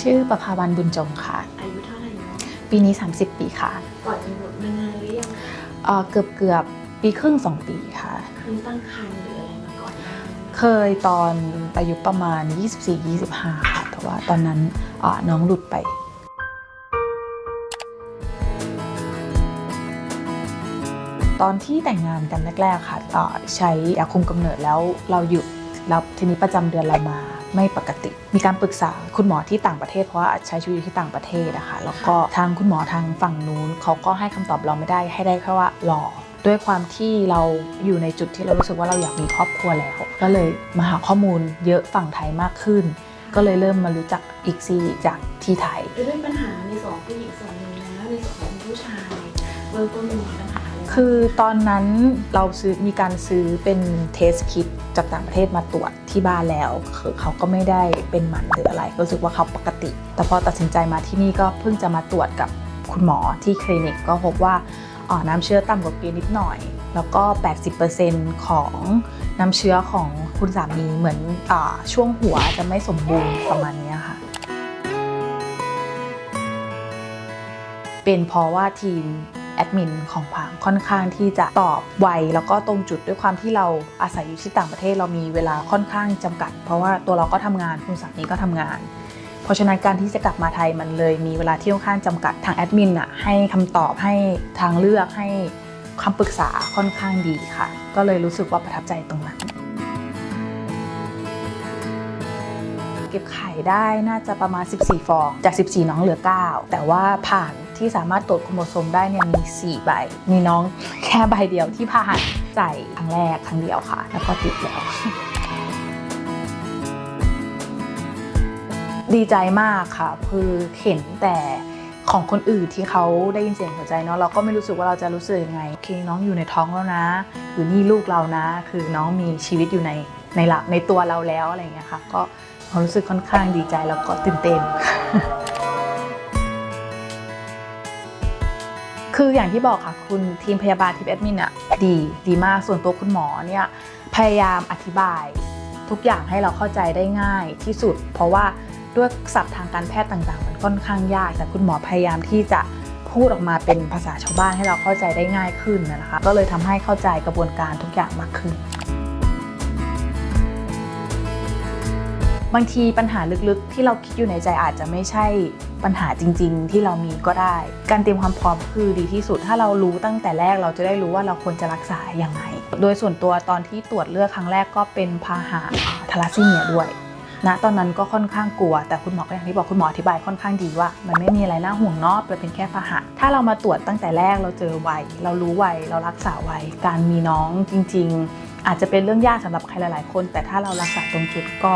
ชื่อประภาวันบุญจงค่ะอายุเท่าไหร่เนาะปีนี้30 ปีค่ะก่อนกำหนดมานานหรือยังเกือบปีครึ่ง2 ปีค่ะเคยตั้งครรภ์หรืออะไรมาก่อนหน้านั้นเคยตอนอายุประมาณ24-25ค่ะแต่ว่าตอนนั้นน้องหลุดไปตอนที่แต่งงานกันแรกๆค่ะใช้ยาคุมกำเนิดแล้วเราหยุดแล้วทีนี้ประจำเดือนเรามาไม่ปกติมีการปรึกษาคุณหมอที่ต่างประเทศเพราะว่าใช้ชีวิตที่ต่างประเทศนะคะแล้วก็ทางคุณหมอทางฝั่งนู้นเขาก็ให้คำตอบเราไม่ได้ให้ได้แค่ว่ารอด้วยความที่เราอยู่ในจุดที่เรารู้สึกว่าเราอยากมีครอบครัวแล้วก็เลยมาหาข้อมูลเยอะฝั่งไทยมากขึ้นก็เลยเริ่มมารู้จักอีกซีจากที่ไทยด้วยปัญหาในส่วนผู้หญิงส่วนหนึ่งแล้วในส่วนของผู้ชายเบื้องต้นมีปัญหาคือตอนนั้นเรามีการซื้อเป็นเทสคิทจากต่างประเทศมาตรวจที่บ้านแล้วคือเขาก็ไม่ได้เป็นหมันหรืออะไรรู้สึกว่าเขาปกติแต่พอตัดสินใจมาที่นี่ก็เพิ่งจะมาตรวจกับคุณหมอที่คลินิกก็พบว่าน้ำเชื้อต่ำกว่าเกณฑ์นิดหน่อยแล้วก็ 80% ของน้ำเชื้อของคุณสามีเหมือนช่วงหัวจะไม่สมบูรณ์ประมาณนี้ค่ะเป็นเพราะว่าทีมแอดมินของพามค่อนข้างที่จะตอบไวแล้วก็ตรงจุดด้วยความที่เราอาศัยอยู่ที่ต่างประเทศเรามีเวลาค่อนข้างจำกัดเพราะว่าตัวเราก็ทำงานคุณสามีก็ทำงานเพราะฉะนั้นการที่จะกลับมาไทยมันเลยมีเวลาที่ค่อนข้างจำกัดทางแอดมินให้คำตอบให้ทางเลือกให้คำปรึกษาค่อนข้างดีค่ะก็เลยรู้สึกว่าประทับใจตรงนั้นเก็บไข่ได้น่าจะประมาณ14ฟองจาก14น้องเหลือ9แต่ว่าผ่านที่สามารถตรวจโครโมโซมได้เนี่ยมี4ใบมีน้องแค่ใบเดียวที่ผ่านใส่ครั้งแรกครั้งเดียวค่ะแล้วก็ติดแล้วดีใจมากค่ะคือเห็นแต่ของคนอื่นที่เขาได้ยินเสียงหัวใจเนาะเราก็ไม่รู้สึกว่าเราจะรู้สึกยังไงโอเคน้องอยู่ในท้องแล้วนะคือนี่ลูกเรานะคือน้องมีชีวิตอยู่ในตัวเราแล้วอะไรอย่างเงี้ยค่ะก็รู้สึกค่อนข้างดีใจแล้วก็ตื่นเต้นคืออย่างที่บอกค่ะคุณทีมพยาบาลทีมแอดมินอะดีมากส่วนตัวคุณหมอเนี่ยพยายามอธิบายทุกอย่างให้เราเข้าใจได้ง่ายที่สุดเพราะว่าด้วยศัพท์ทางการแพทย์ต่างๆมันค่อนข้างยากแต่คุณหมอพยายามที่จะพูดออกมาเป็นภาษาชาวบ้านให้เราเข้าใจได้ง่ายขึ้นนะคะก็เลยทำให้เข้าใจกระบวนการทุกอย่างมากขึ้นบางทีปัญหาลึกๆที่เราคิดอยู่ในใจอาจจะไม่ใช่ปัญหาจริงๆที่เรามีก็ได้การเตรียมความพร้อมคือดีที่สุดถ้าเรารู้ตั้งแต่แรกเราจะได้รู้ว่าเราควรจะรักษาอย่างไรโดยส่วนตัวตอนที่ตรวจเลือดครั้งแรกก็เป็นพาหะทาลัสซีเมียด้วยนะตอนนั้นก็ค่อนข้างกลัวแต่คุณหมอก็อย่างที่บอกคุณหมออธิบายค่อนข้างดีว่ามันไม่มีอะไรน่าห่วงเนาะเป็นแค่พาหะถ้าเรามาตรวจตั้งแต่แรกเราเจอไวเรารู้ไวเรารักษาไวการมีน้องจริงๆอาจจะเป็นเรื่องยากสำหรับใครหลายๆคนแต่ถ้าเรารักษาตรงจุดก็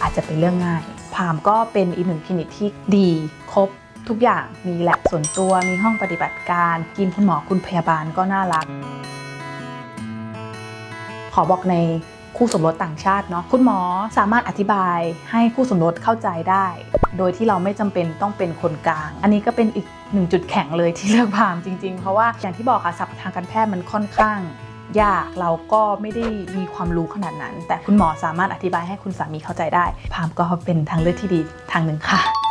อาจจะเป็นเรื่องง่ายพามก็เป็นอีกหนึ่งคลินิกที่ดีครบทุกอย่างมีแลบส่วนตัวมีห้องปฏิบัติการทีมคุณหมอคุณพยาบาลก็น่ารักขอบอกในคู่สมรสต่างชาติเนาะคุณหมอสามารถอธิบายให้คู่สมรสเข้าใจได้โดยที่เราไม่จำเป็นต้องเป็นคนกลางอันนี้ก็เป็นอีกหนึ่งจุดแข็งเลยที่เลือกพามจริงๆเพราะว่าอย่างที่บอกค่ะศัพท์ทางการแพทย์มันค่อนข้างยากเราก็ไม่ได้มีความรู้ขนาดนั้นแต่คุณหมอสามารถอธิบายให้คุณสามีเข้าใจได้พามก็เป็นทางเลือกที่ดีทางหนึ่งค่ะ